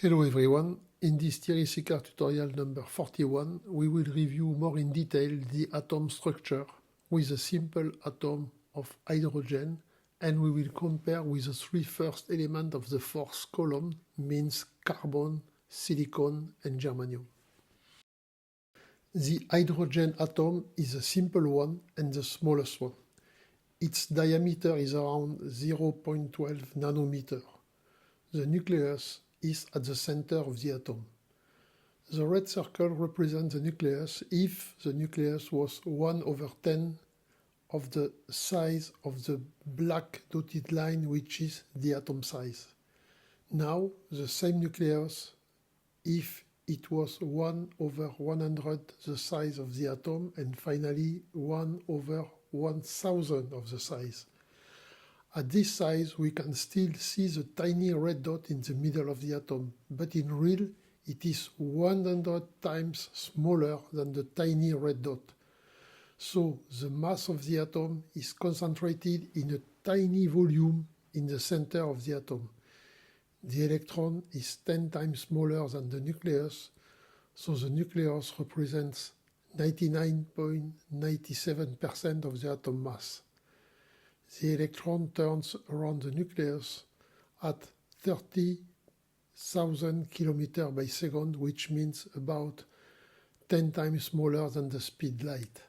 Hello everyone, in this SiC tutorial number 41 we will review more in detail the atom structure with a simple atom of hydrogen, and we will compare with the three first elements of the fourth column, means carbon, silicon and germanium. The hydrogen atom is a simple one and the smallest one. Its diameter is around 0.12 nanometer. The nucleus is at the center of the atom. The red circle represents the nucleus if the nucleus was 1/10 of the size of the black dotted line, which is the atom size. Now the same nucleus if it was 1/100 the size of the atom, and finally 1/1000 of the size. At this size, we can still see the tiny red dot in the middle of the atom, but in real, it is 100 times smaller than the tiny red dot. So the mass of the atom is concentrated in a tiny volume in the center of the atom. The electron is 10 times smaller than the nucleus, so the nucleus represents 99.97% of the atom mass. The electron turns around the nucleus at 30,000 km by second, which means about 10 times smaller than the speed light.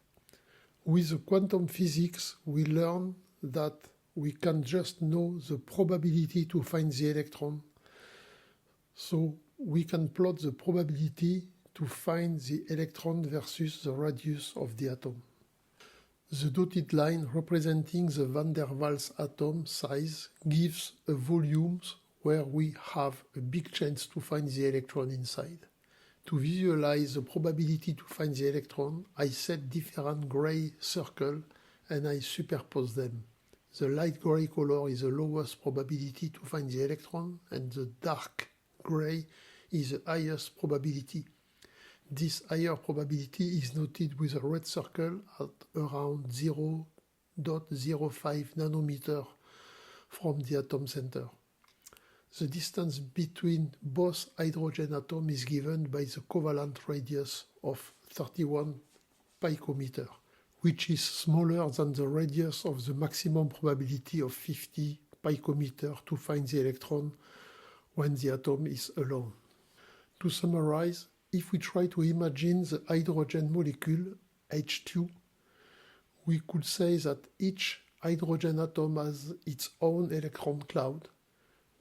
With the quantum physics, we learn that we can just know the probability to find the electron. So we can plot the probability to find the electron versus the radius of the atom. The dotted line representing the van der Waals atom size gives a volume where we have a big chance to find the electron inside. To visualize the probability to find the electron, I set different gray circles and I superpose them. The light gray color is the lowest probability to find the electron, and the dark gray is the highest probability. This higher probability is noted with a red circle at around 0.05 nanometer from the atom center. The distance between both hydrogen atoms is given by the covalent radius of 31 picometer, which is smaller than the radius of the maximum probability of 50 picometer to find the electron when the atom is alone. To summarize, if we try to imagine the hydrogen molecule, H2, we could say that each hydrogen atom has its own electron cloud.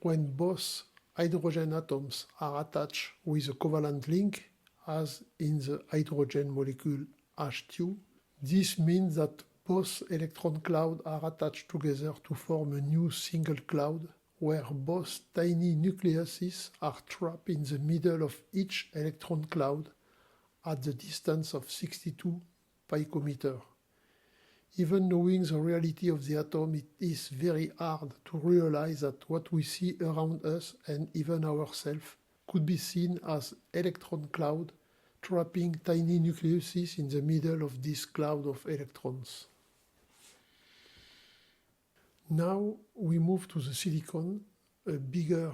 When both hydrogen atoms are attached with a covalent link, as in the hydrogen molecule H2, this means that both electron clouds are attached together to form a new single cloud, where both tiny nucleuses are trapped in the middle of each electron cloud at the distance of 62 picometer. Even knowing the reality of the atom, it is very hard to realize that what we see around us and even ourselves could be seen as electron cloud trapping tiny nucleuses in the middle of this cloud of electrons. Now we move to the silicon, a bigger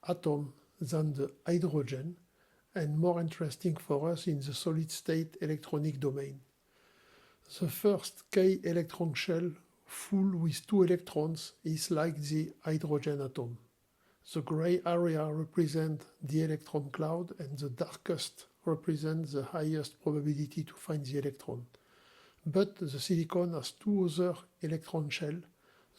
atom than the hydrogen and more interesting for us in the solid-state electronic domain. The first K electron shell full with 2 electrons is like the hydrogen atom. The gray area represents the electron cloud and the darkest represents the highest probability to find the electron. But the silicon has 2 other electron shells.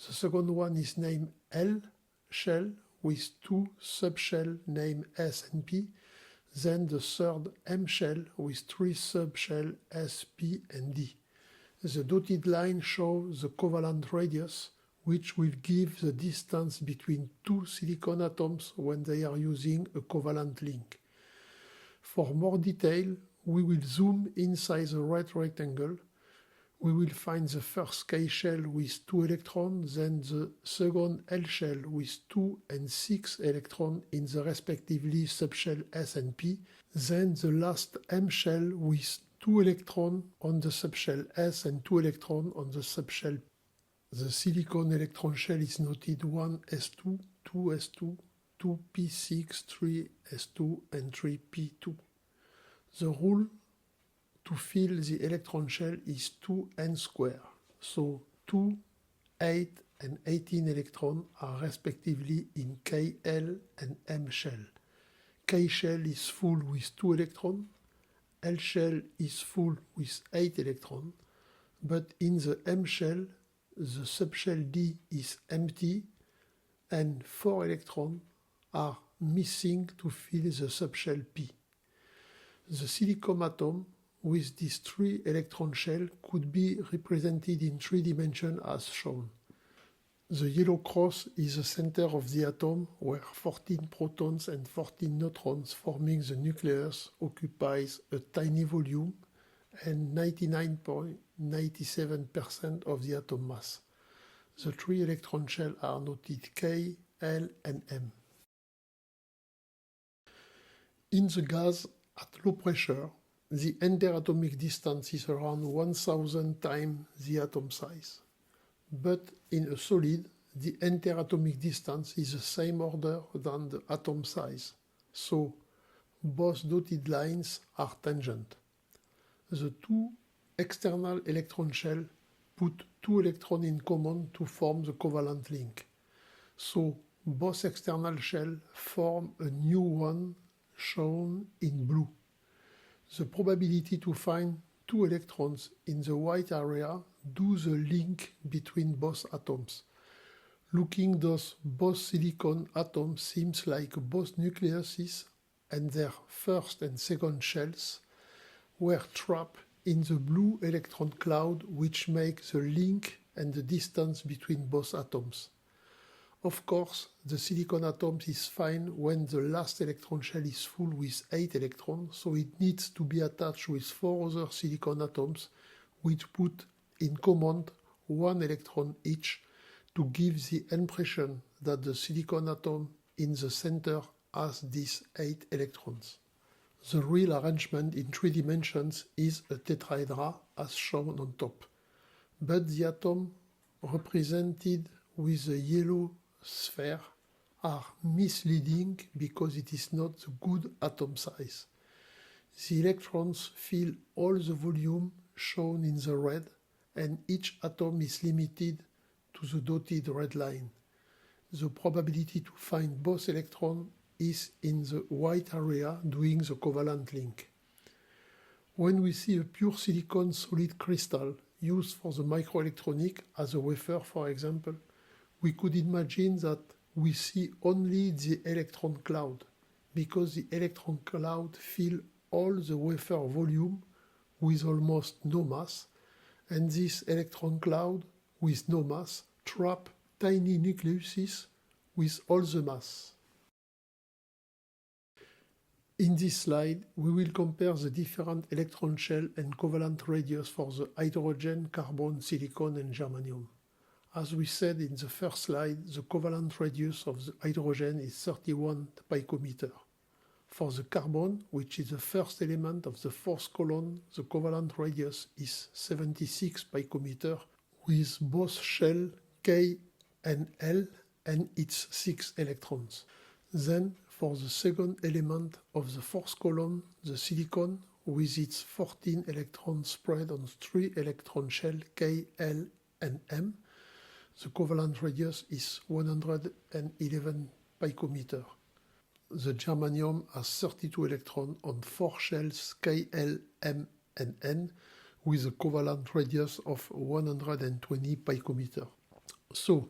The second one is named L shell with 2 subshells named S and P. Then the third M shell with 3 subshells S, P and D. The dotted line shows the covalent radius, which will give the distance between 2 silicon atoms when they are using a covalent link. For more detail, we will zoom inside the red rectangle. We will find the first K shell with 2 electrons, then the second L shell with 2 and 6 electrons in the respectively subshell S and P, then the last M shell with 2 electrons on the subshell S and 2 electrons on the subshell P. The silicon electron shell is noted 1s2, 2s2, 2p6, 3s2, and 3p2. The rule to fill the electron shell is 2n square, so 2, 8, and 18 electrons are respectively in KL and M shell. K shell is full with 2 electrons, L shell is full with 8 electrons, but in the M shell, the subshell D is empty and 4 electrons are missing to fill the subshell P. The silicon atom with this 3 electron shell could be represented in 3 dimensions as shown. The yellow cross is the center of the atom where 14 protons and 14 neutrons forming the nucleus occupies a tiny volume and 99.97% of the atom mass. The 3 electron shells are noted K, L, and M. In the gas at low pressure, the interatomic distance is around 1000 times the atom size. But in a solid, the interatomic distance is the same order than the atom size, so both dotted lines are tangent. The 2 external electron shells put 2 electrons in common to form the covalent link, so both external shells form a new one shown in blue. The probability to find 2 electrons in the white area do the link between both atoms. Looking those both silicon atoms seems like both nucleuses and their first and second shells were trapped in the blue electron cloud, which makes the link and the distance between both atoms. Of course, the silicon atom is fine when the last electron shell is full with 8 electrons, so it needs to be attached with 4 other silicon atoms, which put in common 1 electron each to give the impression that the silicon atom in the center has these 8 electrons. The real arrangement in 3 dimensions is a tetrahedra as shown on top, but the atom represented with the yellow sphere are misleading because it is not the good atom size. The electrons fill all the volume shown in the red, and each atom is limited to the dotted red line. The probability to find both electrons is in the white area doing the covalent link. When we see a pure silicon solid crystal used for the microelectronic as a wafer, for example, we could imagine that we see only the electron cloud, because the electron cloud fills all the wafer volume with almost no mass, and this electron cloud with no mass trap tiny nucleuses with all the mass. In this slide, we will compare the different electron shell and covalent radius for the hydrogen, carbon, silicon, and germanium. As we said in the first slide, the covalent radius of the hydrogen is 31 picometer. For the carbon, which is the first element of the fourth column, the covalent radius is 76 picometer, with both shell K and L and its 6 electrons. Then, for the second element of the fourth column, the silicon, with its 14 electrons spread on 3 electron shell K, L, and M, the covalent radius is 111 picometer. The germanium has 32 electrons on 4 shells K, L, M, and N, with a covalent radius of 120 picometer. So,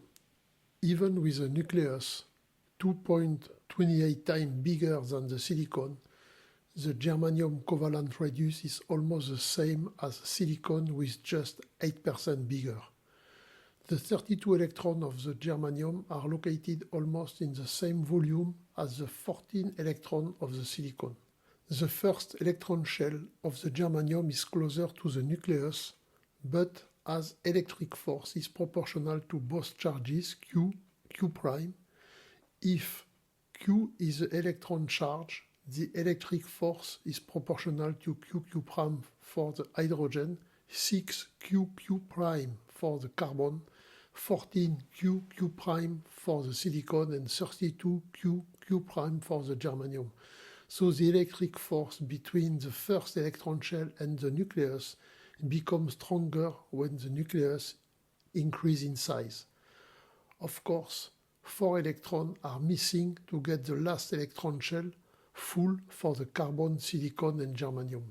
even with a nucleus 2.28 times bigger than the silicon, the germanium covalent radius is almost the same as silicon with just 8% bigger. The 32 electrons of the germanium are located almost in the same volume as the 14 electrons of the silicon. The first electron shell of the germanium is closer to the nucleus, but as electric force is proportional to both charges, Q, Q prime. If Q is the electron charge, the electric force is proportional to Q, Q prime for the hydrogen, 6 Q, Q prime for the carbon, 14 Q, Q prime for the silicon, and 32 Q, Q prime for the germanium. So the electric force between the first electron shell and the nucleus becomes stronger when the nucleus increases in size. Of course, 4 electrons are missing to get the last electron shell full for the carbon, silicon and germanium.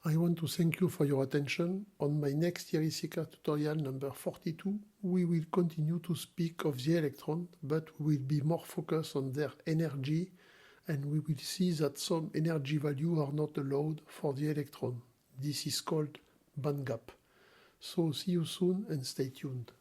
I want to thank you for your attention. On my next SiC tutorial number 42, we will continue to speak of the electron, but we will be more focused on their energy, and we will see that some energy value are not allowed for the electron. This is called band gap. So see you soon and stay tuned.